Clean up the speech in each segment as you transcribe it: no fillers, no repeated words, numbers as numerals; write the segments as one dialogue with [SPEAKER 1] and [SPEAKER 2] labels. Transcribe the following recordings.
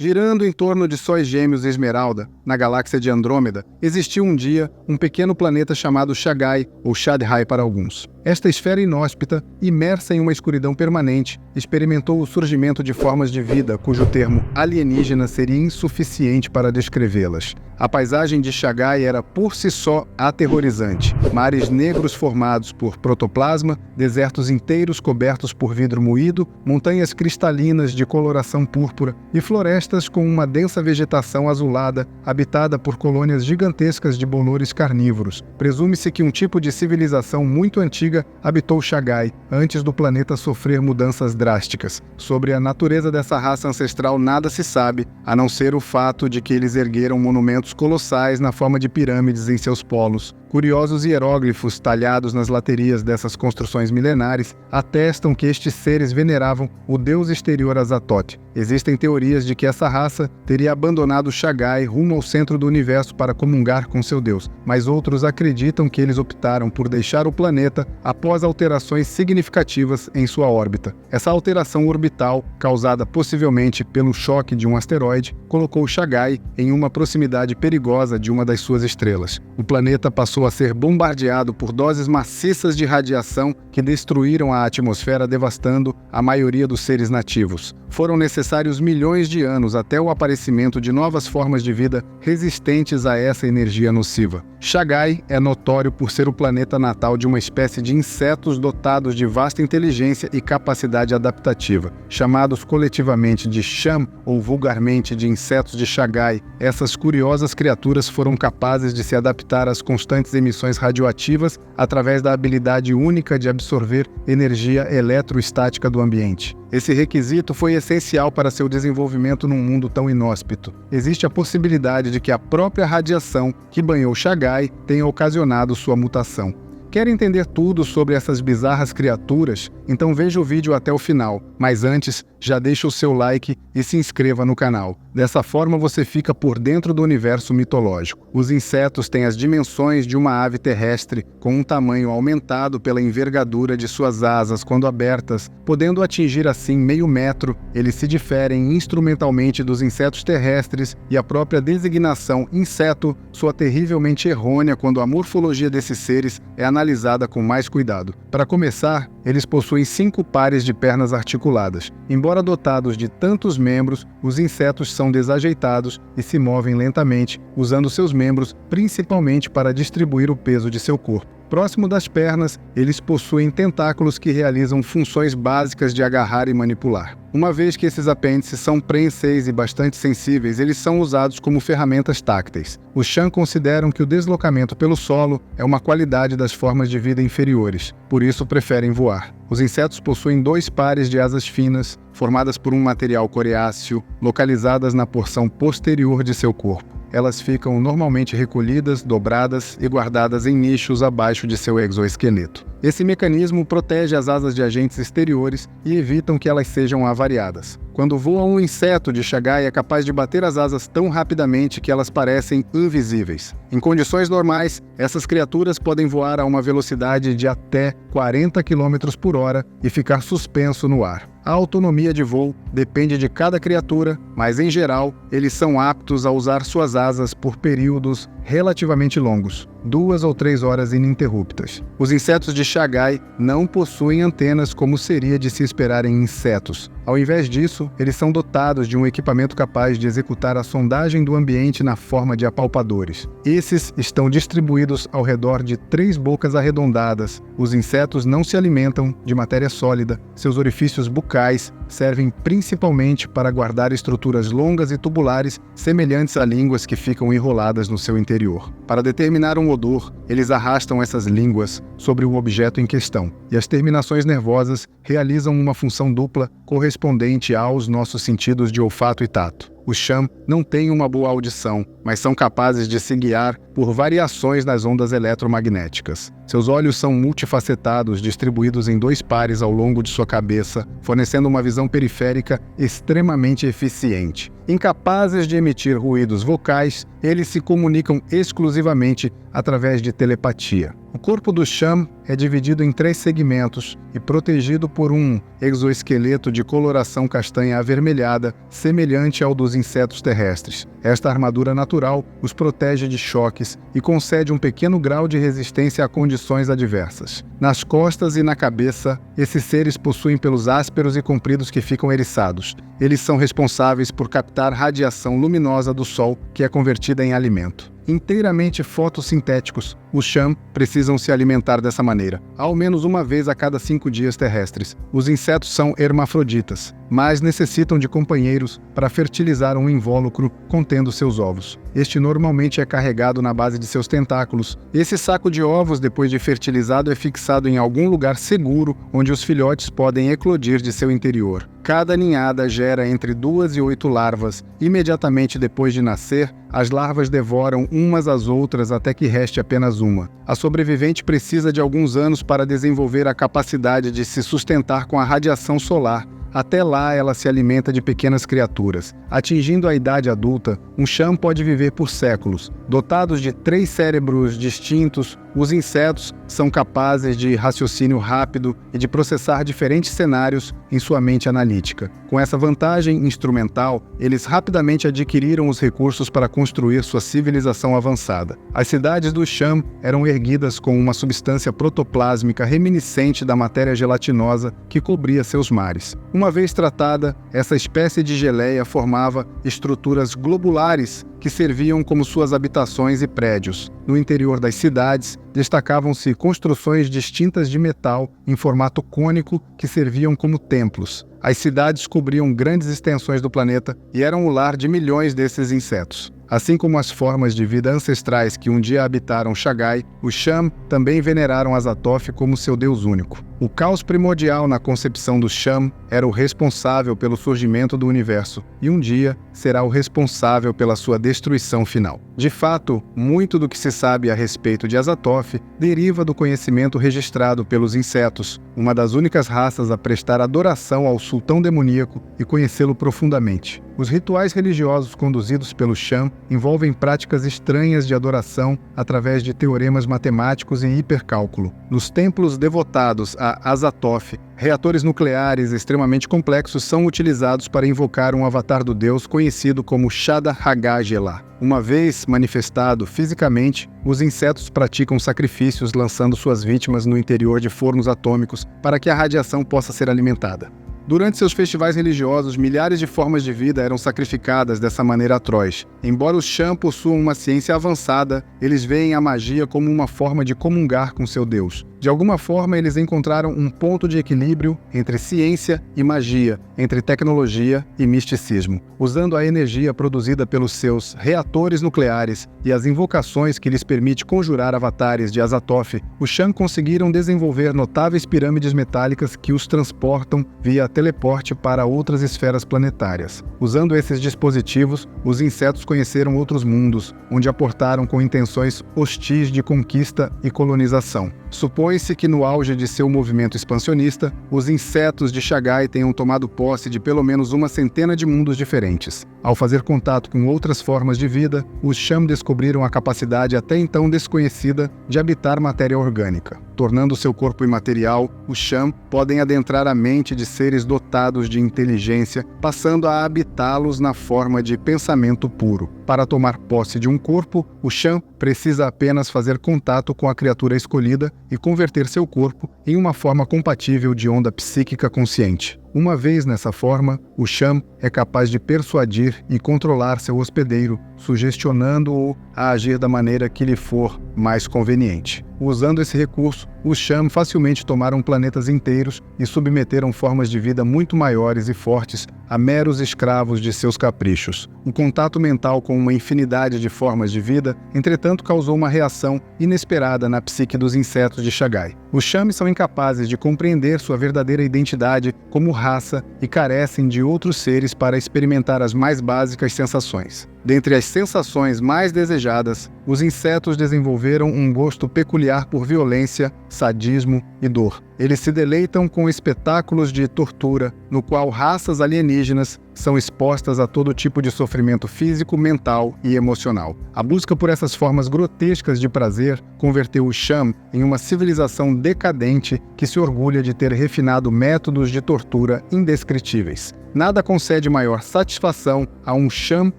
[SPEAKER 1] Girando em torno de sóis gêmeos Esmeralda, na galáxia de Andrômeda, existiu um dia um pequeno planeta chamado Shagai, ou Shaddai para alguns. Esta esfera inóspita, imersa em uma escuridão permanente, experimentou o surgimento de formas de vida cujo termo alienígena seria insuficiente para descrevê-las. A paisagem de Shagai era por si só aterrorizante. Mares negros formados por protoplasma, desertos inteiros cobertos por vidro moído, montanhas cristalinas de coloração púrpura e florestas com uma densa vegetação azulada, habitada por colônias gigantescas de bolores carnívoros. Presume-se que um tipo de civilização muito antiga habitou Shagai, antes do planeta sofrer mudanças drásticas. Sobre a natureza dessa raça ancestral nada se sabe, a não ser o fato de que eles ergueram monumentos colossais na forma de pirâmides em seus polos. Curiosos hieróglifos talhados nas laterias dessas construções milenares atestam que estes seres veneravam o deus exterior Azatoth. Existem teorias de que essa raça teria abandonado Shagai rumo ao centro do universo para comungar com seu deus, mas outros acreditam que eles optaram por deixar o planeta após alterações significativas em sua órbita. Essa alteração orbital, causada possivelmente pelo choque de um asteroide, colocou Shagai em uma proximidade perigosa de uma das suas estrelas. O planeta passou a ser bombardeado por doses maciças de radiação que destruíram a atmosfera, devastando a maioria dos seres nativos. Foram necessários milhões de anos até o aparecimento de novas formas de vida resistentes a essa energia nociva. Shagai é notório por ser o planeta natal de uma espécie de insetos dotados de vasta inteligência e capacidade adaptativa. Chamados coletivamente de Sham, ou vulgarmente de insetos de Shagai, essas curiosas criaturas foram capazes de se adaptar às constantes emissões radioativas através da habilidade única de absorver energia eletroestática do ambiente. Esse requisito foi essencial para seu desenvolvimento num mundo tão inóspito. Existe a possibilidade de que a própria radiação que banhou Shagai tenha ocasionado sua mutação. Quer entender tudo sobre essas bizarras criaturas? Então veja o vídeo até o final, mas antes, já deixa o seu like e se inscreva no canal. Dessa forma você fica por dentro do universo mitológico. Os insetos têm as dimensões de uma ave terrestre, com um tamanho aumentado pela envergadura de suas asas quando abertas, podendo atingir assim meio metro. Eles se diferem instrumentalmente dos insetos terrestres e a própria designação inseto soa terrivelmente errônea quando a morfologia desses seres é analisada com mais cuidado. Para começar, eles possuem 5 pares de pernas articuladas. Embora dotados de tantos membros, os insetos são desajeitados e se movem lentamente, usando seus membros principalmente para distribuir o peso de seu corpo. Próximo das pernas, eles possuem tentáculos que realizam funções básicas de agarrar e manipular. Uma vez que esses apêndices são prenseis e bastante sensíveis, eles são usados como ferramentas tácteis. Os Shan consideram que o deslocamento pelo solo é uma qualidade das formas de vida inferiores, por isso preferem voar. Os insetos possuem 2 pares de asas finas, formadas por um material coriáceo, localizadas na porção posterior de seu corpo. Elas ficam normalmente recolhidas, dobradas e guardadas em nichos abaixo de seu exoesqueleto. Esse mecanismo protege as asas de agentes exteriores e evitam que elas sejam avariadas. Quando voa um inseto de Shagai, é capaz de bater as asas tão rapidamente que elas parecem invisíveis. Em condições normais, essas criaturas podem voar a uma velocidade de até 40 km por hora e ficar suspenso no ar. A autonomia de voo depende de cada criatura, mas em geral, eles são aptos a usar suas asas por períodos relativamente longos, 2 ou 3 horas ininterruptas. Os insetos de Shagai não possuem antenas como seria de se esperar em insetos. Ao invés disso, eles são dotados de um equipamento capaz de executar a sondagem do ambiente na forma de apalpadores. Esses estão distribuídos ao redor de 3 bocas arredondadas. Os insetos não se alimentam de matéria sólida. Seus orifícios bucais servem principalmente para guardar estruturas longas e tubulares semelhantes a línguas que ficam enroladas no seu interior. Para determinar um odor, eles arrastam essas línguas sobre o objeto em questão, e as terminações nervosas realizam uma função dupla correspondente aos nossos sentidos de olfato e tato. Os Sham não têm uma boa audição, mas são capazes de se guiar por por variações nas ondas eletromagnéticas. Seus olhos são multifacetados, distribuídos em 2 pares ao longo de sua cabeça, fornecendo uma visão periférica extremamente eficiente. Incapazes de emitir ruídos vocais, eles se comunicam exclusivamente através de telepatia. O corpo do Cham é dividido em 3 segmentos e protegido por um exoesqueleto de coloração castanha avermelhada, semelhante ao dos insetos terrestres. Esta armadura natural os protege de choques e concede um pequeno grau de resistência a condições adversas. Nas costas e na cabeça, esses seres possuem pelos ásperos e compridos que ficam eriçados. Eles são responsáveis por captar radiação luminosa do Sol, que é convertida em alimento. Inteiramente fotossintéticos, os Cham precisam se alimentar dessa maneira, ao menos uma vez a cada 5 dias terrestres. Os insetos são hermafroditas, mas necessitam de companheiros para fertilizar um invólucro contendo seus ovos. Este normalmente é carregado na base de seus tentáculos. Esse saco de ovos, depois de fertilizado, é fixado em algum lugar seguro onde os filhotes podem eclodir de seu interior. Cada ninhada gera entre 2 e 8 larvas. Imediatamente depois de nascer, as larvas devoram umas às outras até que reste apenas uma. A sobrevivente precisa de alguns anos para desenvolver a capacidade de se sustentar com a radiação solar. Até lá, ela se alimenta de pequenas criaturas. Atingindo a idade adulta, um Cham pode viver por séculos. Dotados de 3 cérebros distintos, os insetos são capazes de raciocínio rápido e de processar diferentes cenários em sua mente analítica. Com essa vantagem instrumental, eles rapidamente adquiriram os recursos para construir sua civilização avançada. As cidades do Cham eram erguidas com uma substância protoplásmica reminiscente da matéria gelatinosa que cobria seus mares. Uma vez tratada, essa espécie de geleia formava estruturas globulares que serviam como suas habitações e prédios. No interior das cidades, destacavam-se construções distintas de metal em formato cônico que serviam como templos. As cidades cobriam grandes extensões do planeta e eram o lar de milhões desses insetos. Assim como as formas de vida ancestrais que um dia habitaram Shagai, os Cham também veneraram Azathoth como seu deus único. O caos primordial na concepção dos Cham era o responsável pelo surgimento do universo, e um dia será o responsável pela sua destruição final. De fato, muito do que se sabe a respeito de Azathoth deriva do conhecimento registrado pelos insetos, uma das únicas raças a prestar adoração ao sultão demoníaco e conhecê-lo profundamente. Os rituais religiosos conduzidos pelo Cham envolvem práticas estranhas de adoração através de teoremas matemáticos e hipercálculo. Nos templos devotados a Azathoth, reatores nucleares extremamente complexos são utilizados para invocar um avatar do deus conhecido como Shada Hagagelah. Uma vez manifestado fisicamente, os insetos praticam sacrifícios lançando suas vítimas no interior de fornos atômicos para que a radiação possa ser alimentada. Durante seus festivais religiosos, milhares de formas de vida eram sacrificadas dessa maneira atroz. Embora os Cham possuam uma ciência avançada, eles veem a magia como uma forma de comungar com seu Deus. De alguma forma, eles encontraram um ponto de equilíbrio entre ciência e magia, entre tecnologia e misticismo. Usando a energia produzida pelos seus reatores nucleares e as invocações que lhes permite conjurar avatares de Azathoth, os Cham conseguiram desenvolver notáveis pirâmides metálicas que os transportam via teleporte para outras esferas planetárias. Usando esses dispositivos, os insetos conheceram outros mundos, onde aportaram com intenções hostis de conquista e colonização. Supõe-se que no auge de seu movimento expansionista, os insetos de Shagai tenham tomado posse de pelo menos uma centena de mundos diferentes. Ao fazer contato com outras formas de vida, os Cham descobriram a capacidade até então desconhecida de habitar matéria orgânica. Tornando seu corpo imaterial, os Cham podem adentrar a mente de seres dotados de inteligência, passando a habitá-los na forma de pensamento puro. Para tomar posse de um corpo, o Cham precisa apenas fazer contato com a criatura escolhida e converter seu corpo em uma forma compatível de onda psíquica consciente. Uma vez nessa forma, o Cham é capaz de persuadir e controlar seu hospedeiro, sugestionando-o a agir da maneira que lhe for mais conveniente. Usando esse recurso, os Cham facilmente tomaram planetas inteiros e submeteram formas de vida muito maiores e fortes a meros escravos de seus caprichos. O contato mental com uma infinidade de formas de vida, entretanto, causou uma reação inesperada na psique dos insetos de Shagai. Os Cham são incapazes de compreender sua verdadeira identidade como raça e carecem de outros seres para experimentar as mais básicas sensações. Dentre as sensações mais desejadas, os insetos desenvolveram um gosto peculiar por violência, sadismo e dor. Eles se deleitam com espetáculos de tortura, no qual raças alienígenas são expostas a todo tipo de sofrimento físico, mental e emocional. A busca por essas formas grotescas de prazer converteu o Cham em uma civilização decadente que se orgulha de ter refinado métodos de tortura indescritíveis. Nada concede maior satisfação a um Cham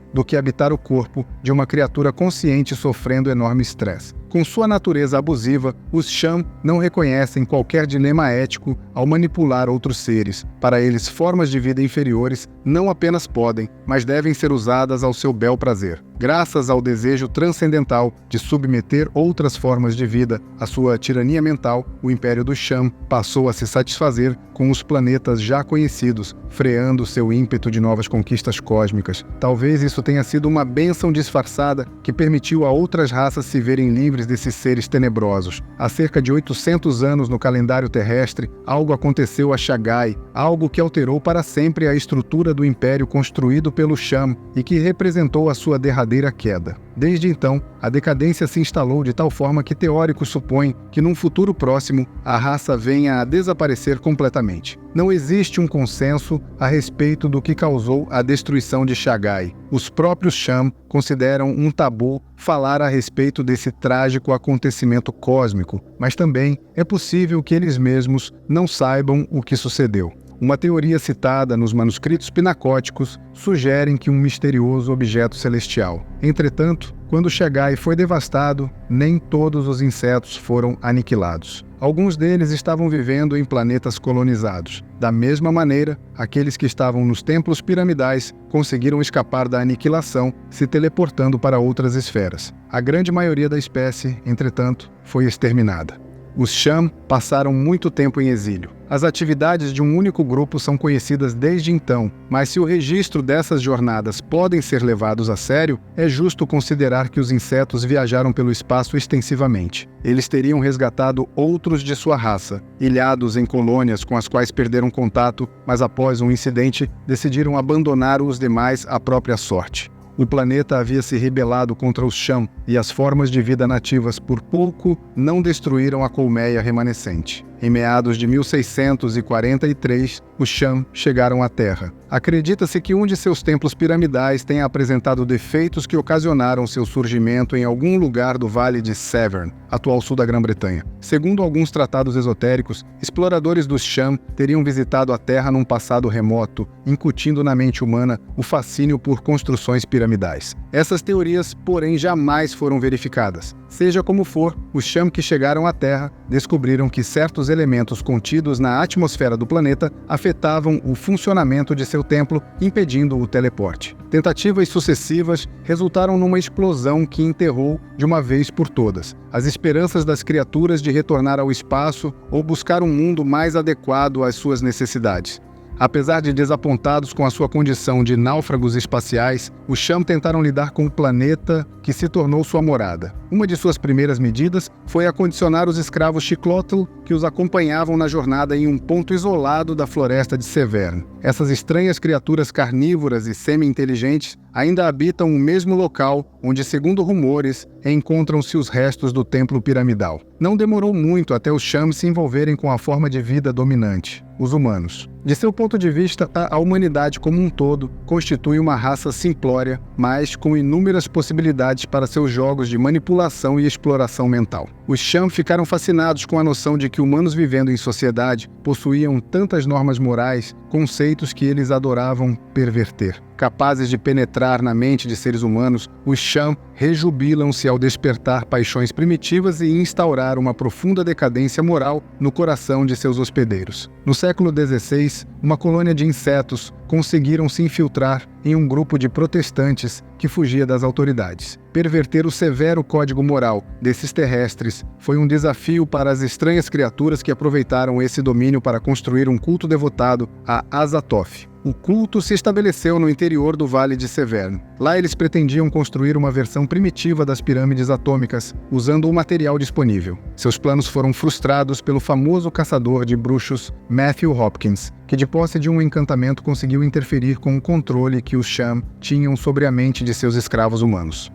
[SPEAKER 1] do que habitar o corpo de uma criatura consciente sofrendo enorme estresse. Com sua natureza abusiva, os Cham não reconhecem qualquer dilema ético ao manipular outros seres. Para eles, formas de vida inferiores não apenas podem, mas devem ser usadas ao seu bel prazer. Graças ao desejo transcendental de submeter outras formas de vida à sua tirania mental, o Império do Cham passou a se satisfazer com os planetas já conhecidos, freando seu ímpeto de novas conquistas cósmicas. Talvez isso tenha sido uma bênção disfarçada que permitiu a outras raças se verem livres desses seres tenebrosos. Há cerca de 800 anos no calendário terrestre, algo aconteceu a Shagai, algo que alterou para sempre a estrutura do Império construído pelo Cham e que representou a sua derradeira queda. Desde então, a decadência se instalou de tal forma que teóricos supõem que num futuro próximo a raça venha a desaparecer completamente. Não existe um consenso a respeito do que causou a destruição de Shagai. Os próprios Cham consideram um tabu falar a respeito desse trágico acontecimento cósmico, mas também é possível que eles mesmos não saibam o que sucedeu. Uma teoria citada nos manuscritos pinacóticos sugere que um misterioso objeto celestial. Entretanto, quando Shagai foi devastado, nem todos os insetos foram aniquilados. Alguns deles estavam vivendo em planetas colonizados. Da mesma maneira, aqueles que estavam nos templos piramidais conseguiram escapar da aniquilação, se teleportando para outras esferas. A grande maioria da espécie, entretanto, foi exterminada. Os Cham passaram muito tempo em exílio. As atividades de um único grupo são conhecidas desde então, mas se o registro dessas jornadas podem ser levados a sério, é justo considerar que os insetos viajaram pelo espaço extensivamente. Eles teriam resgatado outros de sua raça, ilhados em colônias com as quais perderam contato, mas após um incidente, decidiram abandonar os demais à própria sorte. O planeta havia se rebelado contra os Cham e as formas de vida nativas por pouco não destruíram a colmeia remanescente. Em meados de 1643, os Cham chegaram à Terra. Acredita-se que um de seus templos piramidais tenha apresentado defeitos que ocasionaram seu surgimento em algum lugar do Vale de Severn, atual sul da Grã-Bretanha. Segundo alguns tratados esotéricos, exploradores dos Cham teriam visitado a Terra num passado remoto, incutindo na mente humana o fascínio por construções piramidais. Essas teorias, porém, jamais foram verificadas. Seja como for, os Cham que chegaram à Terra descobriram que certos elementos contidos na atmosfera do planeta afetavam o funcionamento de seu templo, impedindo o teleporte. Tentativas sucessivas resultaram numa explosão que enterrou, de uma vez por todas, as esperanças das criaturas de retornar ao espaço ou buscar um mundo mais adequado às suas necessidades. Apesar de desapontados com a sua condição de náufragos espaciais, os Cham tentaram lidar com o planeta que se tornou sua morada. Uma de suas primeiras medidas foi acondicionar os escravos Xyclotl que os acompanhavam na jornada em um ponto isolado da floresta de Severn. Essas estranhas criaturas carnívoras e semi-inteligentes ainda habitam o mesmo local onde, segundo rumores, encontram-se os restos do templo piramidal. Não demorou muito até os Cham se envolverem com a forma de vida dominante, os humanos. De seu ponto de vista, a humanidade como um todo constitui uma raça simplória, mas com inúmeras possibilidades para seus jogos de manipulação e exploração mental. Os Cham ficaram fascinados com a noção de que humanos vivendo em sociedade possuíam tantas normas morais, conceitos que eles adoravam perverter. Capazes de penetrar na mente de seres humanos, os Cham rejubilam-se ao despertar paixões primitivas e instaurar uma profunda decadência moral no coração de seus hospedeiros. No século XVI, uma colônia de insetos conseguiram se infiltrar em um grupo de protestantes que fugia das autoridades. Perverter o severo código moral desses terrestres foi um desafio para as estranhas criaturas que aproveitaram esse domínio para construir um culto devotado a Azathoth. O culto se estabeleceu no interior do Vale de Severn. Lá eles pretendiam construir uma versão primitiva das pirâmides atômicas, usando o material disponível. Seus planos foram frustrados pelo famoso caçador de bruxos Matthew Hopkins, que de posse de um encantamento conseguiu interferir com o controle que os Cham tinham sobre a mente de seus escravos humanos.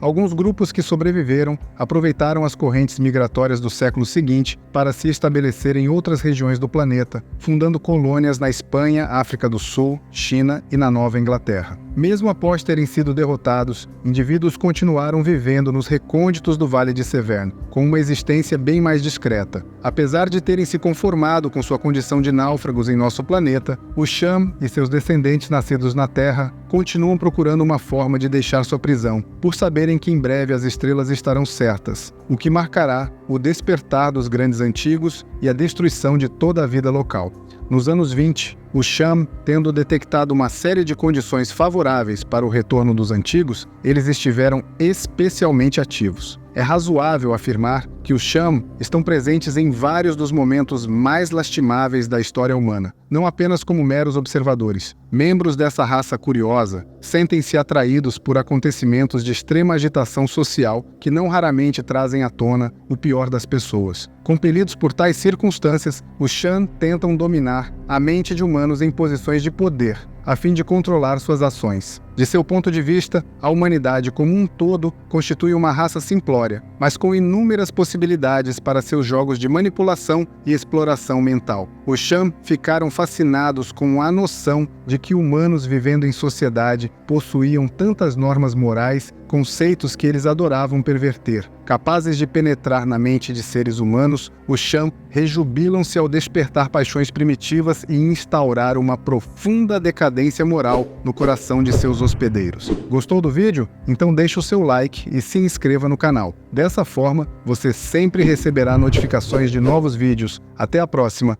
[SPEAKER 1] Alguns grupos que sobreviveram aproveitaram as correntes migratórias do século seguinte para se estabelecer em outras regiões do planeta, fundando colônias na Espanha, África do Sul, China e na Nova Inglaterra. Mesmo após terem sido derrotados, indivíduos continuaram vivendo nos recônditos do Vale de Severn, com uma existência bem mais discreta. Apesar de terem se conformado com sua condição de náufragos em nosso planeta, os Cham e seus descendentes nascidos na Terra continuam procurando uma forma de deixar sua prisão, por saberem que em breve as estrelas estarão certas, o que marcará o despertar dos grandes antigos e a destruição de toda a vida local. Nos anos 20, os Cham, tendo detectado uma série de condições favoráveis para o retorno dos antigos, eles estiveram especialmente ativos. É razoável afirmar que os Cham estão presentes em vários dos momentos mais lastimáveis da história humana, não apenas como meros observadores. Membros dessa raça curiosa sentem-se atraídos por acontecimentos de extrema agitação social que não raramente trazem à tona o pior das pessoas. Compelidos por tais circunstâncias, os Cham tentam dominar a mente de humanos em posições de poder, a fim de controlar suas ações. De seu ponto de vista, a humanidade como um todo constitui uma raça simplória, mas com inúmeras possibilidades para seus jogos de manipulação e exploração mental. Os Cham ficaram fascinados com a noção de que humanos vivendo em sociedade possuíam tantas normas morais, conceitos que eles adoravam perverter. Capazes de penetrar na mente de seres humanos, os Cham rejubilam-se ao despertar paixões primitivas e instaurar uma profunda decadência moral no coração de seus hospedeiros. Gostou do vídeo? Então deixe o seu like e se inscreva no canal. Dessa forma, você sempre receberá notificações de novos vídeos. Até a próxima!